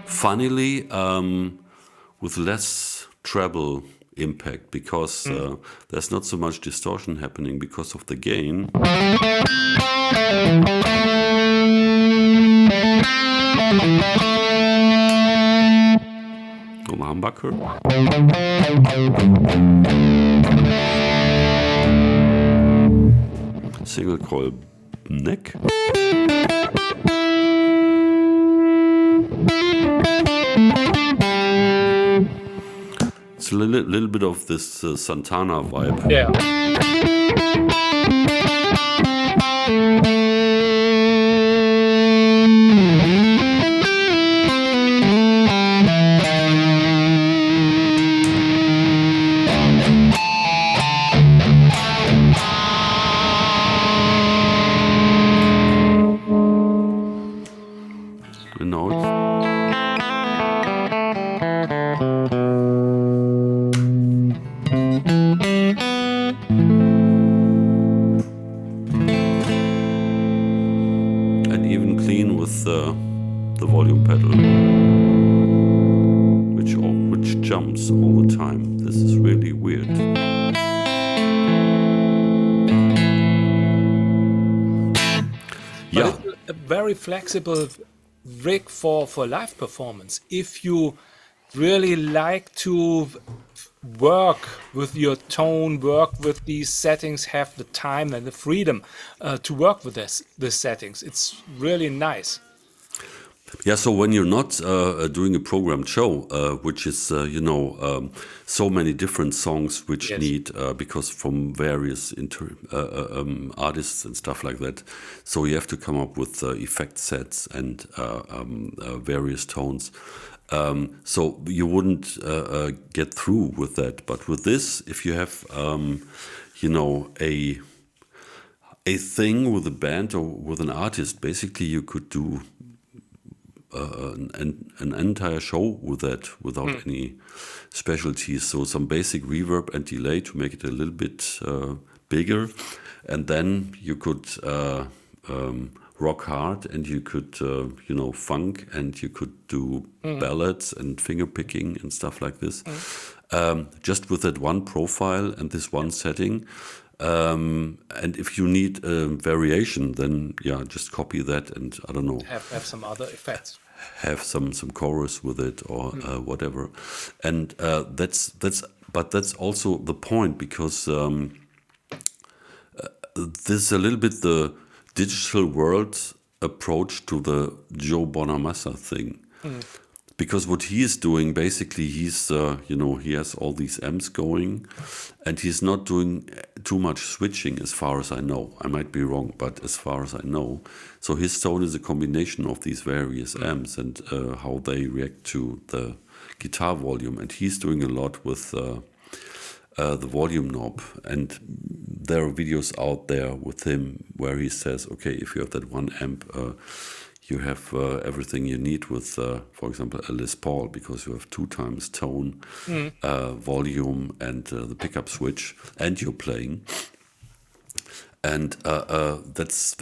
Funnily, with less treble impact, because there's not so much distortion happening because of the gain. On the humbucker. Single coil neck. It's a little bit of this Santana vibe. yeah. And now it's and even clean with the volume pedal, which jumps all the time. This is really weird. But Yeah, it's a very flexible rig for live performance. If you really like to work with your tone, work with these settings, have the time and the freedom to work with these settings, it's really nice. yeah. So when you're not doing a programmed show, which is so many different songs which Yes. need because from various artists and stuff like that, so you have to come up with effect sets and various tones. So you wouldn't get through with that. But with this, if you have a thing with a band or with an artist, basically you could do an entire show with that without any specialties. So some basic reverb and delay to make it a little bit bigger, and then you could rock hard, and you could funk, and you could do ballads and finger picking and stuff like this, just with that one profile and this one setting. And if you need a variation, then yeah, just copy that and I don't know, Have some other effects. have some chorus with it or whatever. And that's also the point, because this is a little bit the digital world approach to the Joe Bonamassa thing. Because what he is doing, basically, he's, he has all these amps going, and he's not doing too much switching as far as I know. I might be wrong, but as far as I know. So his tone is a combination of these various amps and how they react to the guitar volume. And he's doing a lot with the volume knob. And there are videos out there with him where he says, okay, if you have that one amp, you have everything you need with, for example, a Les Paul, because you have 2 times tone, volume, and the pickup switch, and you're playing. And that's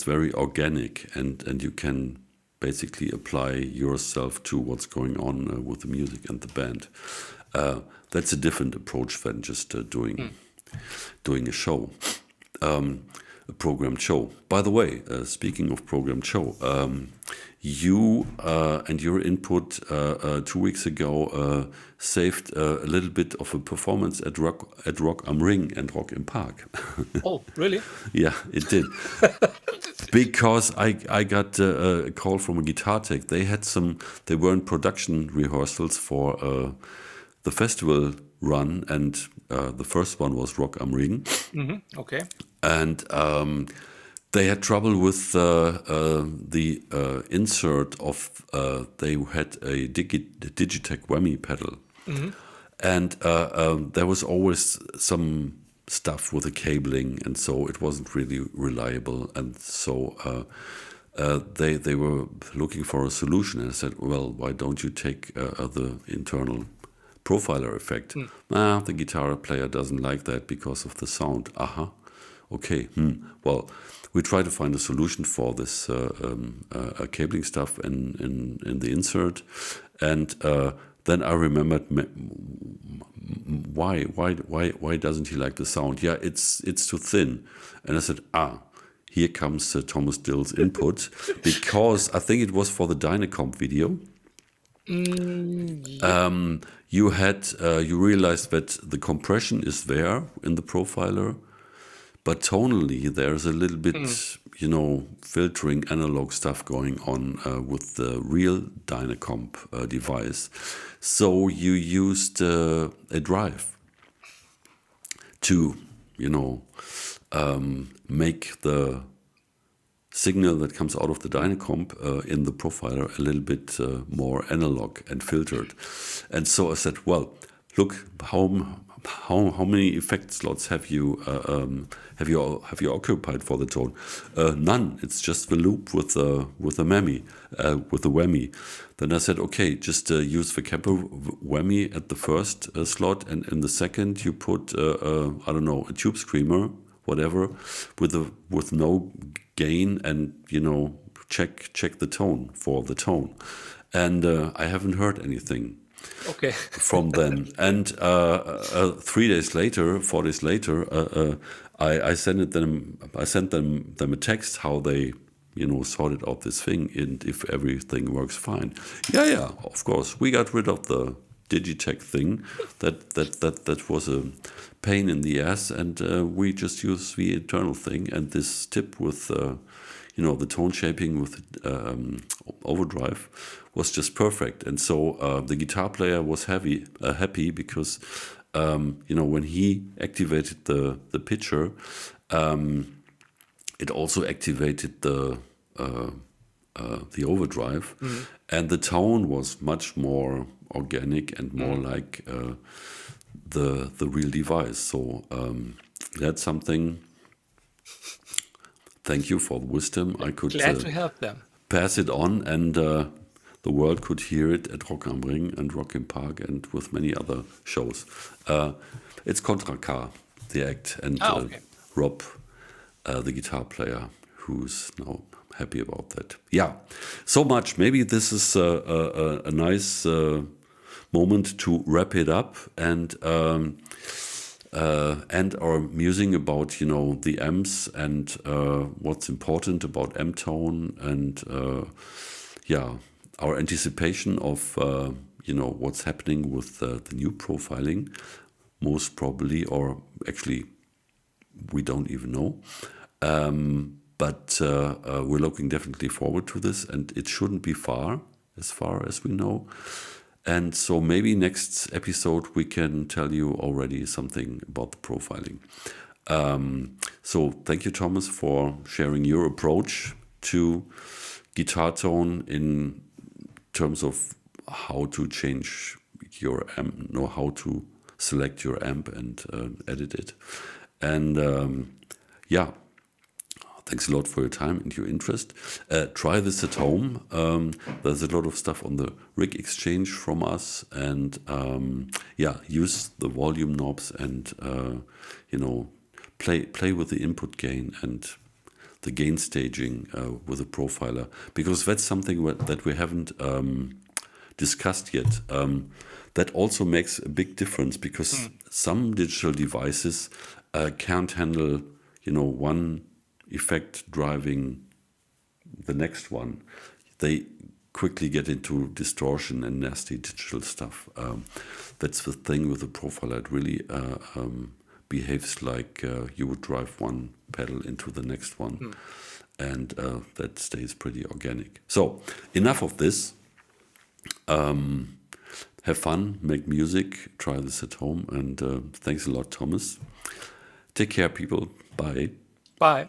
very organic, and you can basically apply yourself to what's going on with the music and the band. That's a different approach than just doing a show. A programmed show. By the way, speaking of programmed show, you and your input 2 weeks ago saved a little bit of a performance at Rock am Ring and Rock im Park. Oh, really? Yeah, it did. Because I got a call from a guitar tech. They were in production rehearsals for the festival run, and the first one was Rock am Ring. Okay. And they had trouble with the insert of, they had a Digitech whammy pedal. And there was always some stuff with the cabling, and so it wasn't really reliable. And so they were looking for a solution. And I said, well, why don't you take the internal profiler effect? The guitar player doesn't like that because of the sound. Okay. Well, we try to find a solution for this cabling stuff in the insert, and then I remembered why doesn't he like the sound? Yeah, it's too thin, and I said, here comes Thomas Dill's input, because I think it was for the Dynacomp video. You realized that the compression is there in the profiler, but tonally there's a little bit, filtering analog stuff going on with the real Dynacomp device. So you used a drive to, make the signal that comes out of the Dynacomp in the profiler a little bit more analog and filtered. And so I said, well, look, how many effect slots have you occupied for the tone? None. It's just the loop with the whammy. Then I said, okay, just use the Kemper whammy at the first slot, and in the second you put I don't know, a tube screamer, whatever, with no gain, and check the tone for the tone. And I haven't heard anything. Okay. From then. And 4 days later, I sent them a text how they sorted out this thing, and if everything works fine. Yeah, of course. We got rid of the Digitech thing that was a pain in the ass, and we just use the internal thing. And this tip with the tone shaping with overdrive was just perfect. And so the guitar player was happy because when he activated the pitcher, it also activated the overdrive, and the tone was much more organic and more like the real device. So that's something. Thank you for the wisdom. I could Glad to help them. pass it on, and the world could hear it at Rock am Ring and Rock im Park and with many other shows. It's Contra K, the act, and okay. Rob, the guitar player, who's now happy about that. Yeah, so much. Maybe this is a nice moment to wrap it up, and our musing about the amps and what's important about amp tone, and our anticipation of what's happening with the new profiling, most probably, or actually we don't even know, but we're looking definitely forward to this, and it shouldn't be far as we know. And so maybe next episode we can tell you already something about the profiling. So thank you, Thomas, for sharing your approach to guitar tone in terms of how to change your amp, how to select your amp and edit it. And thanks a lot for your time and your interest. Try this at home. There's a lot of stuff on the rig exchange from us, and use the volume knobs and play with the input gain and the gain staging with a profiler, because that's something that we haven't discussed yet. That also makes a big difference, because some digital devices can't handle one effect driving the next one. They quickly get into distortion and nasty digital stuff. That's the thing with the profiler. It really behaves like you would drive one pedal into the next one, and that stays pretty organic. So enough of this. have fun, make music, try this at home, and thanks a lot, Thomas. Take care, people. Bye. Bye.